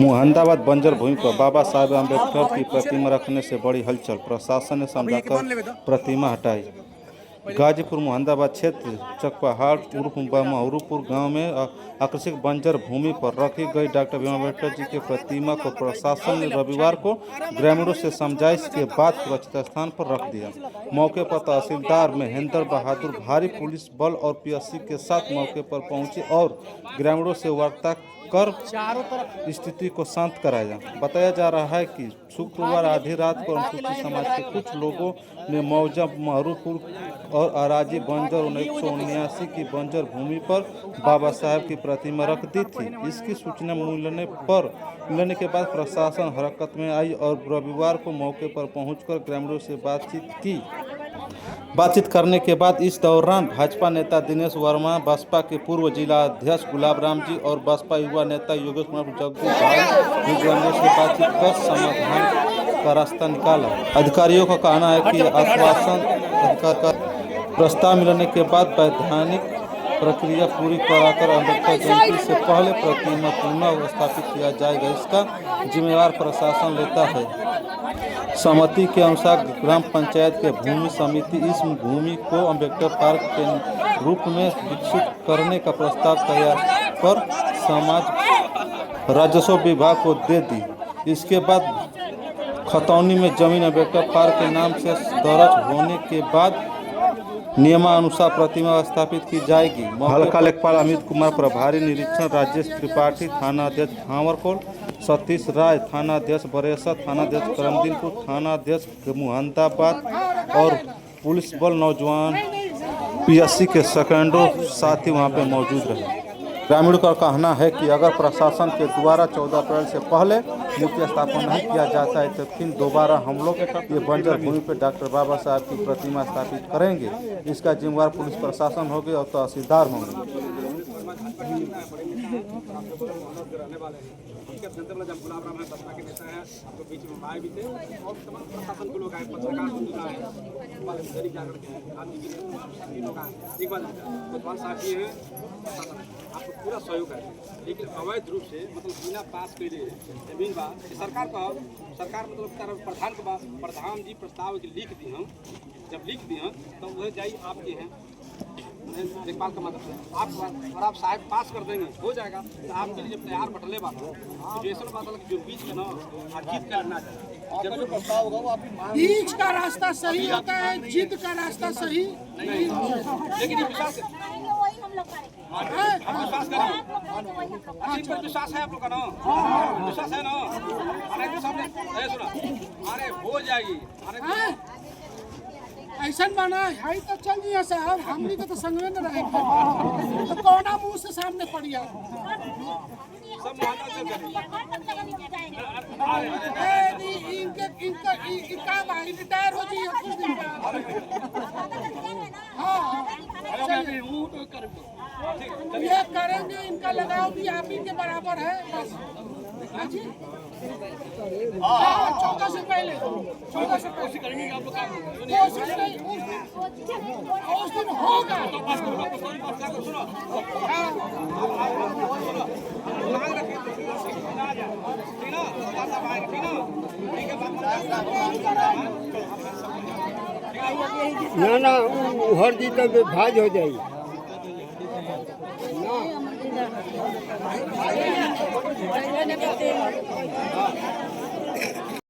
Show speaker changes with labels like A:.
A: मुहंदाबाद बंजर भूमि पर बाबा साहेब अम्बेडकर की प्रतिमा रखने से बड़ी हलचल। प्रशासन ने समझाकर प्रतिमा हटाई। गाजीपुर मुहंदाबाद क्षेत्र चकपहाड़ उर्फ महरूपुर गांव में आकर्षक बंजर भूमि पर रखी गई डॉक्टर भीम अम्बेडकर जी की प्रतिमा को प्रशासन ने रविवार को ग्रामीणों से समझाइश के बाद सुरक्षित स्थान पर रख दिया। मौके पर तहसीलदार महेंद्र बहादुर भारी पुलिस बल और पीएससी के साथ मौके पर पहुंचे और ग्रामीणों से वार्ता कर स्थिति को शांत कराया। बताया जा रहा है कि शुक्रवार आधी रात को अनुसूचित समाज के कुछ लोगों ने मौजा महरूपुर और अराजी बंजर 1979 की बंजर भूमि पर बाबा साहेब की प्रतिमा रख दी थी। इसकी सूचना मिलने के बाद प्रशासन हरकत में आई और रविवार को मौके पर पहुंचकर ग्रामीणों से बातचीत करने के बाद इस दौरान भाजपा नेता दिनेश वर्मा, बसपा के पूर्व जिला अध्यक्ष गुलाब राम जी और बसपा युवा नेता योगेश कुमार जग्गू भाई भी ग्रामीणों से बातचीत कर समाधान का रास्ता निकाला। अधिकारियों का कहना है कि आश्वासन प्रस्ताव मिलने के बाद वैधानिक प्रक्रिया पूरी कराकर अम्बेडकर जयंती से पहले प्रतिमा पुनः स्थापित किया जाएगा। इसका जिम्मेवार प्रशासन लेता है। सहमति के अनुसार ग्राम पंचायत के भूमि समिति इस भूमि को अम्बेडकर पार्क के रूप में विकसित करने का प्रस्ताव तैयार कर समाज राजस्व विभाग को दे दी। इसके बाद खतौनी में जमीन अम्बेडकर पार्क के नाम से दर्ज होने के बाद नियमानुसार प्रतिमा स्थापित की जाएगी। हल्का लेखपाल अमित कुमार, प्रभारी निरीक्षण राजेश त्रिपाठी, थाना अध्यक्ष भांवरकोल, सतीश राय, थाना अध्यक्ष बरेसा, थाना अध्यक्ष करमदीनपुर, थाना अध्यक्ष मुहंदाबाद और पुलिस बल नौजवान पीएससी के सेकंडों साथी वहां पे मौजूद रहे। ग्रामीणों का कहना है कि अगर प्रशासन के द्वारा 14 अप्रैल से पहले मूर्ति स्थापना नहीं किया जाता है तो फिर दोबारा हम लोग ये बंजर भूमि पर डॉक्टर बाबा साहब की प्रतिमा स्थापित करेंगे। इसका जिम्मेवार पुलिस प्रशासन होगी और तहसीलदार होंगे।
B: जब गुलाब राम है, बसपा के नेता है, आपको बीच में आए भी थे और तमाम प्रशासन के लोग आए, पत्रकार आए, लोग आए। एक बात कोतवाल साहब ये है, आपको पूरा सहयोग है, लेकिन अवैध रूप से मतलब बिना पास के लिए जमीन बात सरकार मतलब प्रधान जी प्रस्ताव लिख दी हम, जब लिख दिए तो वह जाई आपके हैं देखभाल का मतलब है आप और आप साहब पास कर देंगे हो जाएगा तो आपके लिए जब तैयार बटले बात सिचुएशन बात जो बीच में ना जीत करना जब जो प्रस्ताव होगा वो आप
C: बीच का रास्ता सही होता है, जिद का रास्ता सही नहीं।
B: लेकिन ये विश्वास विश्वास है आप लोग का ना, विश्वास है ना। अरे सामने सुना, अरे हो जाएगी, अरे
C: ऐसा बना है तो चल दिया साहब, हमनी तो संग में न रहेंगे तो कौना मुंह से सामने पड़िया
B: सब
C: इनका भाई रिटायर हो जाइए कुछ दिन हाँ ये करेंगे, इनका लगाव भी आप ही के बराबर है बस। हाँ जी 14 से पहले 14 से कोशिश करेंगे आप लोग, कोशिश नहीं उस दिन होगा।
D: ना हर जी तक भाज हो जाएगी ना।